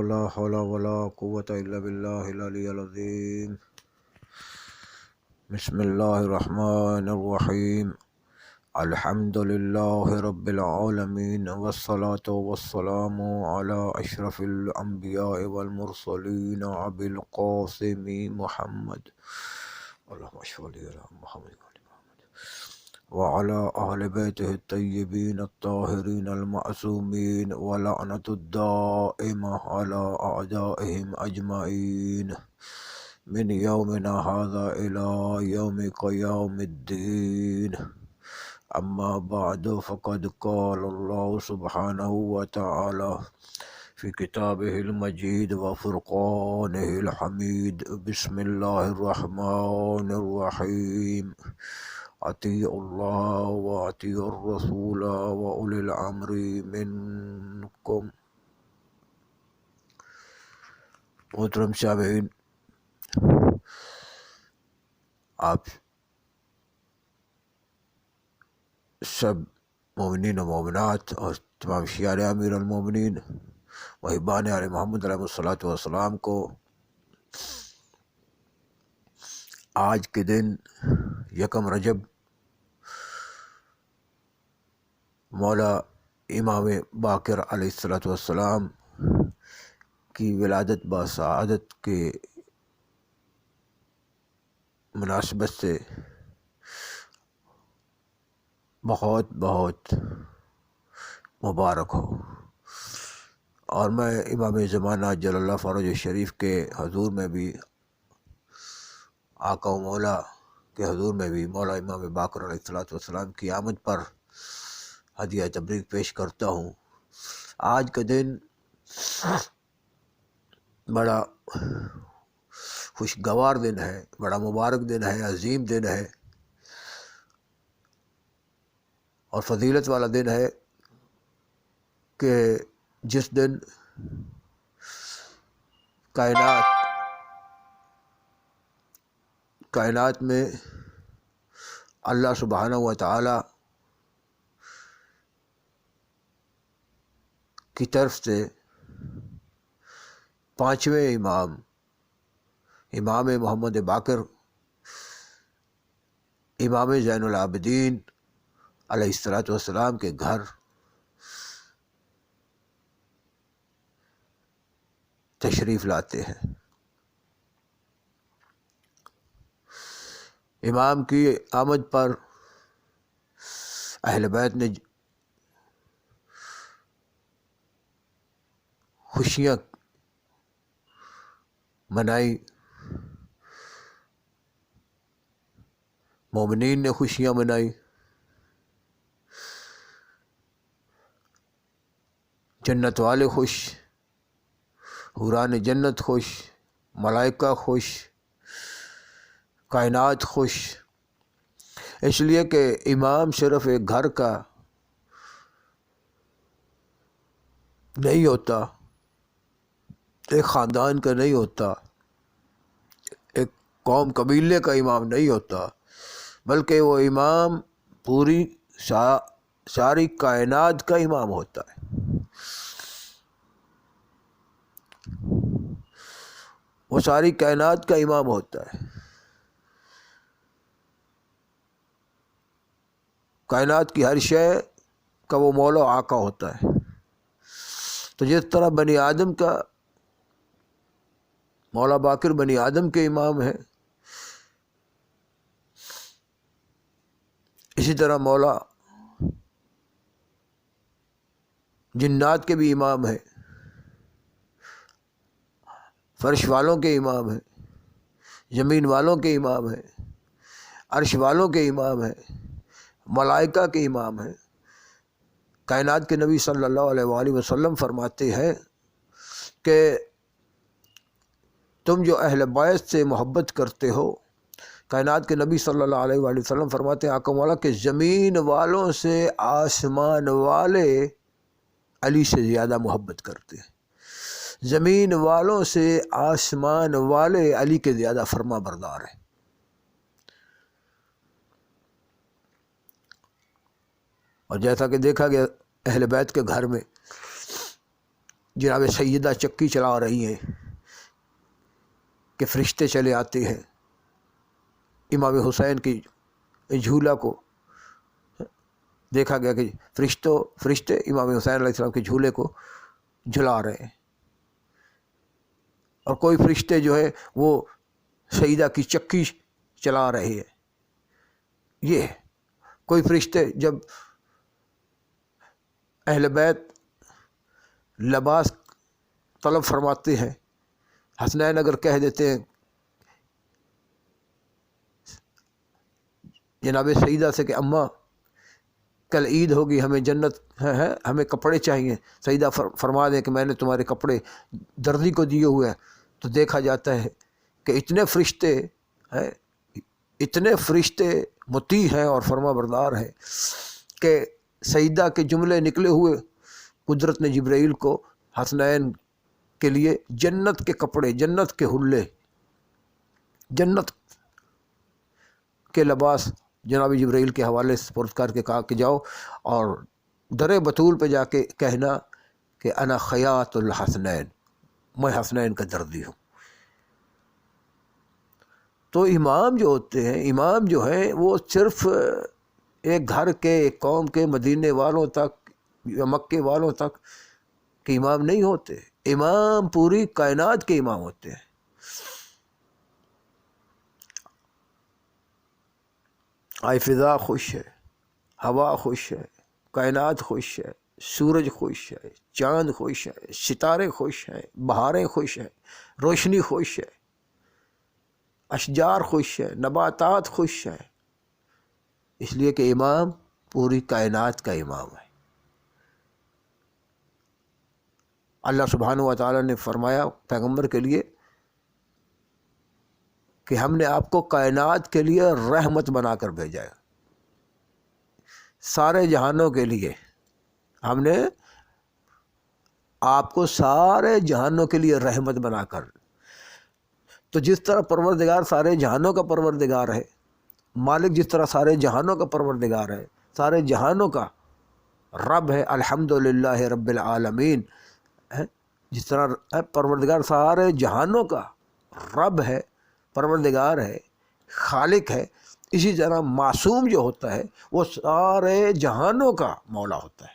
لا حول ولا قوة إلا بالله العلي العظيم. بسم الله الرحمن الرحيم. الحمد لله رب العالمين، والصلاة والسلام على أشرف الأنبياء والمرسلين أبي القاسم محمد اللهم صل على محمد وعلى أهل بيته الطيبين الطاهرين المعصومين، ولعنة الدائمة على أعدائهم أجمعين من يومنا هذا إلى يوم قيام الدين. أما بعد، فقد قال الله سبحانه وتعالى في كتابه المجيد وفرقانه الحميد. بسم الله الرحمن الرحيم. اطیعوا اللہ واطیعوا الرسول واولی الامر منکم. محترم سامعین، آپ سب مومنین و مومنات اور تمام شیعہ امیر المومنین محبان علی محمد علیہ الصلوۃ والسلام کو آج کے دن یکم رجب مولا امام باقر علیہ الصلوۃ والسلام کی ولادت بسعادت کے مناسبت سے بہت بہت مبارک ہو، اور میں امام زمانہ جل اللہ فرج شریف کے حضور میں بھی، آقا و مولا کے حضور میں بھی مولا امام باقر علیہ الصلوۃ والسلام کی آمد پر ہدیہ تبریک پیش کرتا ہوں۔ آج کا دن بڑا خوشگوار دن ہے، بڑا مبارک دن ہے، عظیم دن ہے اور فضیلت والا دن ہے کہ جس دن کائنات میں اللہ سبحانہ و تعالی کی طرف سے پانچویں امام محمد باقر، امام زین العابدین علیہ الصلوۃ والسلام کے گھر تشریف لاتے ہیں۔ امام کی آمد پر اہل بیت نے خوشیاں منائی، مومنین نے خوشیاں منائی، جنت والے خوش، حوران جنت خوش، ملائکہ خوش، کائنات خوش، اس لیے کہ امام صرف ایک گھر کا نہیں ہوتا، ایک خاندان کا نہیں ہوتا، ایک قوم قبیلے کا امام نہیں ہوتا، بلکہ وہ امام پوری ساری کائنات کا امام ہوتا ہے۔ وہ ساری کائنات کا امام ہوتا ہے، کائنات کی ہر شے کا وہ مولا و آقا ہوتا ہے۔ تو جس طرح بنی آدم کا مولا باقر بنی آدم کے امام ہے، اسی طرح مولا جنات کے بھی امام ہے، فرش والوں کے امام ہیں، زمین والوں کے امام ہیں، عرش والوں کے امام ہیں، ملائکہ کے امام ہیں۔ کائنات کے نبی صلی اللہ علیہ وآلہ وسلم فرماتے ہیں کہ تم جو اہل بیت سے محبت کرتے ہو، کائنات کے نبی صلی اللہ علیہ وآلہ وسلم فرماتے ہیں آقا مولا کہ زمین والوں سے آسمان والے علی سے زیادہ محبت کرتے ہیں، زمین والوں سے آسمان والے علی کے زیادہ فرما بردار ہیں۔ اور جیسا کہ دیکھا گیا اہل بیت کے گھر میں جناب سیدہ چکی چلا رہی ہیں کہ فرشتے چلے آتے ہیں امام حسین کی جھولا کو دیکھا گیا کہ فرشتے امام حسین علیہ السلام کے جھولے کو جھلا رہے ہیں، اور کوئی فرشتے جو ہے وہ سیدہ کی چکی چلا رہے ہیں۔ یہ کوئی فرشتے جب اہل بیت لباس طلب فرماتے ہیں، حسنین اگر کہہ دیتے ہیں جناب سیدہ سے کہ اماں کل عید ہوگی، ہمیں جنت ہے ہمیں کپڑے چاہیے، سیدہ فرما دیں کہ میں نے تمہارے کپڑے دردی کو دیے ہوئے ہیں، تو دیکھا جاتا ہے کہ اتنے فرشتے مطیع ہیں اور فرما بردار ہیں کہ سیدہ کے جملے نکلے ہوئے قدرت نے جبرائیل کو حسنین کے لیے جنت کے کپڑے، جنت کے حلے، جنت کے لباس جناب جبرائیل کے حوالے سے سپرد کر کے کہا کہ جاؤ اور در بطول پہ جا کے کہنا کہ انا خیاط الحسنین، میں حسنین کا دردی ہوں۔ تو امام جو ہوتے ہیں، امام جو ہیں وہ صرف ایک گھر کے، ایک قوم کے، مدینے والوں تک یا مکے والوں تک کے امام نہیں ہوتے، امام پوری کائنات کے امام ہوتے ہیں۔ آئے فضا خوش ہے، ہوا خوش ہے، کائنات خوش ہے، سورج خوش ہے، چاند خوش ہے، ستارے خوش ہیں، بہاریں خوش ہیں، روشنی خوش ہے، اشجار خوش ہے، نباتات خوش ہیں، اس لیے کہ امام پوری کائنات کا امام ہے۔ اللہ سبحانہ و تعالیٰ نے فرمایا پیغمبر کے لیے کہ ہم نے آپ کو کائنات کے لیے رحمت بنا کر بھیجا ہے، سارے جہانوں کے لیے ہم نے آپ کو سارے جہانوں کے لیے رحمت بنا کر۔ تو جس طرح پروردگار سارے جہانوں کا پروردگار ہے، مالک جس طرح سارے جہانوں کا پروردگار ہے، سارے جہانوں کا رب ہے، الحمدللہ رب العالمین، جس طرح پروردگار سارے جہانوں کا رب ہے، پروردگار ہے، خالق ہے، اسی طرح معصوم جو ہوتا ہے وہ سارے جہانوں کا مولا ہوتا ہے،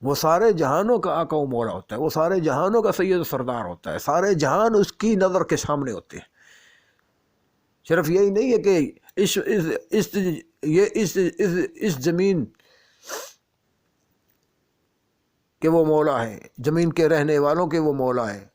وہ سارے جہانوں کا آقا و مولا ہوتا ہے، وہ سارے جہانوں کا سید و سردار ہوتا ہے، سارے جہان اس کی نظر کے سامنے ہوتے ہیں۔ صرف یہی نہیں ہے کہ اس زمین کہ وہ مولا ہے، زمین کے رہنے والوں کے وہ مولا ہے،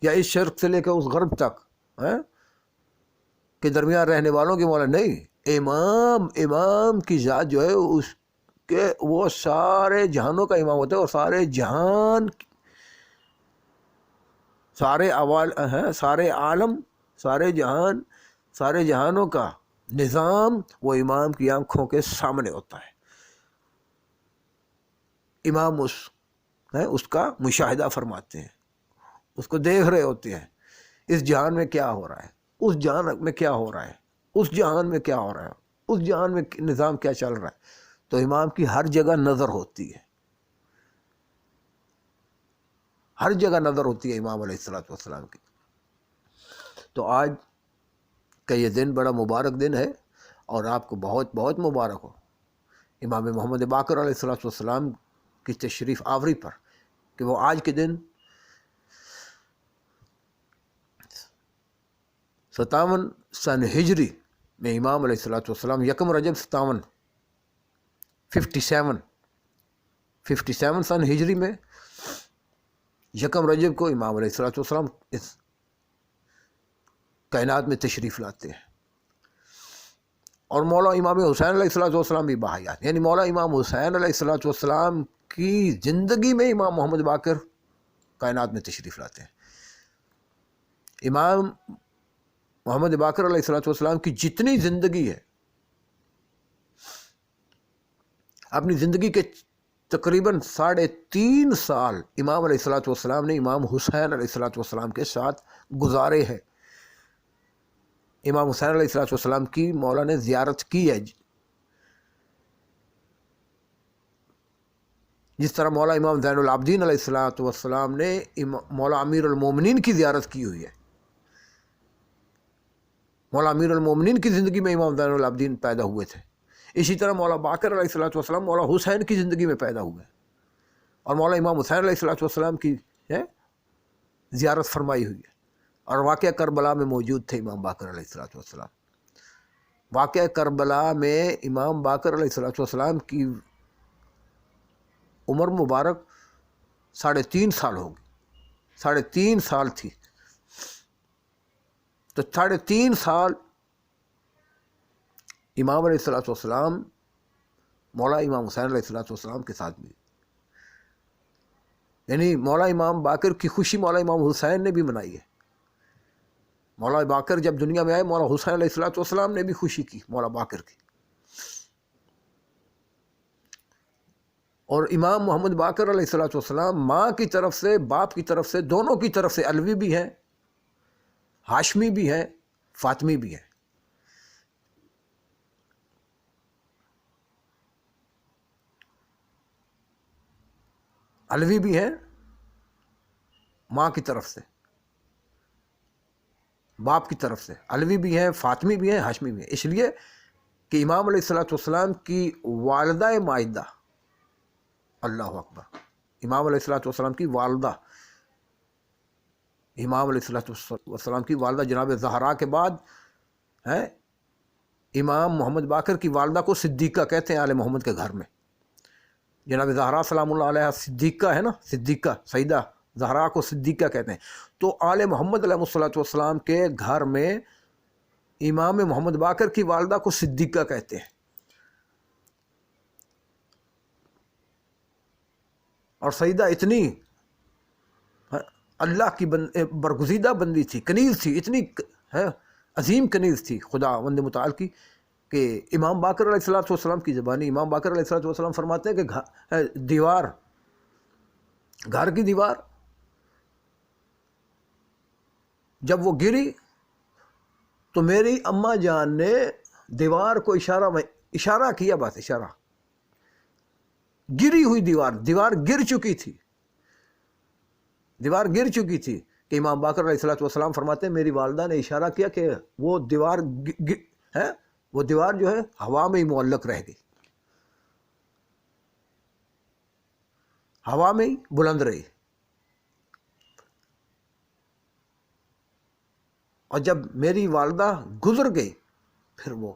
یا اس شرق سے لے کے اس غرب تک کے درمیان رہنے والوں کے مولا نہیں، امام کی ذات جو ہے اس کے وہ سارے جہانوں کا امام ہوتا ہے، اور سارے جہان، سارے عالم، سارے جہان، سارے جہانوں کا نظام وہ امام کی آنکھوں کے سامنے ہوتا ہے۔ امام اس کا مشاہدہ فرماتے ہیں، اس کو دیکھ رہے ہوتے ہیں، اس جہان میں کیا ہو رہا ہے، اس جہان میں کیا ہو رہا ہے، اس جہان میں کیا ہو رہا ہے، اس جہان میں نظام کیا چل رہا ہے۔ تو امام کی ہر جگہ نظر ہوتی ہے، ہر جگہ نظر ہوتی ہے امام علیہ الصلوۃ والسلام کی۔ تو آج کا یہ دن بڑا مبارک دن ہے، اور آپ کو بہت بہت مبارک ہو امام محمد باقر علیہ الصلوۃ والسلام کی تشریف آوری پر، کہ وہ آج کے دن 57 سن ہجری میں امام علیہ الصلوۃ والسلام یکم رجب 57 سن ہجری میں یکم رجب کو امام علیہ الصلوۃ والسلام اس کائنات میں تشریف لاتے ہیں، اور مولا امام حسین علیہ الصلوۃ والسلام بھی بحیات، یعنی مولا امام حسین علیہ الصلوۃ والسلام کی زندگی میں امام محمد باقر کائنات میں تشریف لاتے ہیں۔ امام محمد باقر علیہ الصلوۃ والسلام کی جتنی زندگی ہے، اپنی زندگی کے تقریباً 3.5 سال امام علیہ الصلوۃ والسلام نے امام حسین علیہ الصلوۃ والسلام کے ساتھ گزارے ہیں۔ امام حسین علیہ الصلوۃ والسلام کی مولا نے زیارت کی ہے، جس طرح مولا امام زین العابدین علیہ السلام نے مولا امیر المومنین کی زیارت کی ہوئی ہے. مولا امیر المومنین کی زندگی میں امام زین العابدین پیدا ہوئے تھے. اسی طرح مولا باقر علیہ السلام مولا حسین کی زندگی میں پیدا ہوئے اور مولا امام حسین علیہ السلام کی زیارت فرمائی ہوئی ہے. اور واقعہ کربلا میں موجود تھے امام باقر علیہ السلام. واقعہ کربلا میں امام باقر علیہ السلام کی عمر مبارک 3.5 سال ہوگی. 3.5 سال تھی. تو 3.5 سال امام علیہ السلام مولا امام حسین علیہ السلام کے ساتھ بھی، یعنی مولا امام باقر کی خوشی مولا امام حسین نے بھی منائی ہے. مولا باقر جب دنیا میں آئے، مولا حسین علیہ السلام نے بھی خوشی کی مولا باقر کی. اور امام محمد باقر علیہ السلام ماں کی طرف سے، باپ کی طرف سے، دونوں کی طرف سے علوی بھی ہیں، ہاشمی بھی ہیں، فاطمی بھی ہیں. علوی بھی ہیں ماں کی طرف سے، باپ کی طرف سے، علوی بھی ہیں، فاطمی بھی ہیں، ہاشمی بھی ہیں. اس لیے کہ امام علیہ السلام کی والدہ مائدہ، اللہ اکبر، امام علیہ السلام کی والدہ، امام علیہ السلام کی والدہ جناب زہرا کے بعد امام محمد باقر کی والدہ کو صدیقہ کہتے ہیں آل محمد کے گھر میں. جناب زہرا سلام اللہ علیہ صدیقہ ہے نا، صدیقہ سیدہ زہرا کو صدیقہ کہتے ہیں. تو آل محمد علیہ السلام کے گھر میں امام محمد باقر کی والدہ کو صدیقہ کہتے ہیں. اور سیدہ اتنی اللہ کی برگزیدہ بندی تھی، کنیز تھی، اتنی عظیم کنیز تھی خدا وند متعال کی، کہ امام باقر علیہ السلام کی زبانی امام باقر علیہ السلام فرماتے ہیں کہ دیوار، گھر کی دیوار جب وہ گری تو میری اماں جان نے دیوار کو اشارہ کیا، بس اشارہ، گری ہوئی دیوار گر چکی تھی، دیوار گر چکی تھی کہ امام باقر علیہ السلام فرماتے ہیں میری والدہ نے اشارہ کیا کہ وہ دیوار جو ہے ہوا میں ہی معلق رہ گئی، ہوا میں ہی بلند رہی. اور جب میری والدہ گزر گئی پھر وہ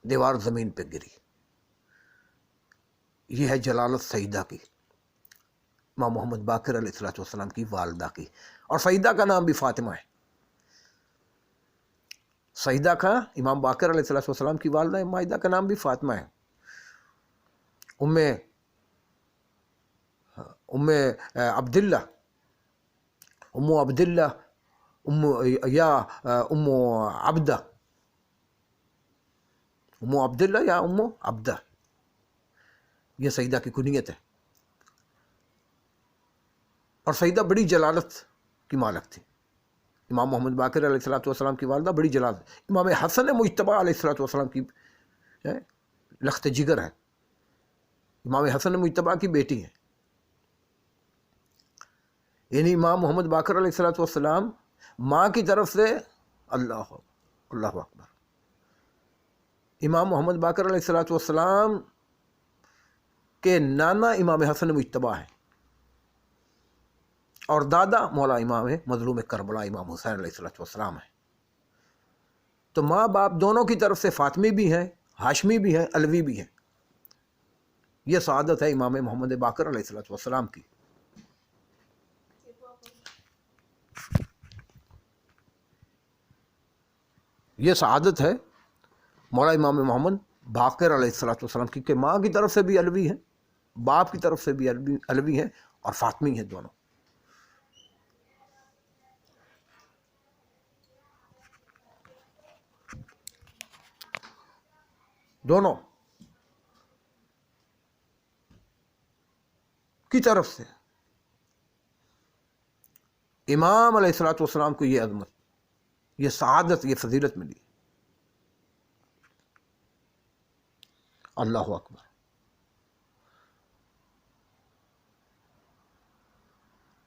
دیوار زمین پہ گری. یہ ہے جلالت سیدہ کی، امام محمد باقر علیہ السلام کی والدہ کی. اور سیدہ کا نام بھی فاطمہ ہے. سیدہ کا، امام باقر علیہ السلام کی والدہ مائدہ کا نام بھی فاطمہ ہے. ام عبداللہ، ام عبداللہ، ام عبدہ، ام عبداللہ یا ام عبدہ، یہ سیدہ کی کنیت ہے. اور سیدہ بڑی جلالت کی مالک تھی. امام محمد باقر علیہ السلام کی والدہ بڑی جلالت. امام حسن مجتبی علیہ السلام کی لخت جگر ہے، امام حسن مجتبی کی بیٹی ہے. یعنی امام محمد باقر علیہ السلام ماں کی طرف سے، اللہ اکبر، امام محمد باقر علیہ السلام کے نانا امام حسن مجتبی ہیں اور دادا مولا امام مظلوم کربلا امام حسین علیہ السلام ہیں. تو ماں باپ دونوں کی طرف سے فاطمی بھی ہیں، ہاشمی بھی ہیں، علوی بھی ہیں. یہ سعادت ہے امام محمد باقر علیہ السلام کی. یہ سعادت ہے مولا امام محمد باقر علیہ السلام کی کہ ماں کی طرف سے بھی علوی ہیں، باپ کی طرف سے بھی علوی ہیں اور فاطمی ہیں دونوں. دونوں کی طرف سے امام علیہ السلام کو یہ عظمت، یہ سعادت، یہ فضیلت ملی. اللہ اکبر.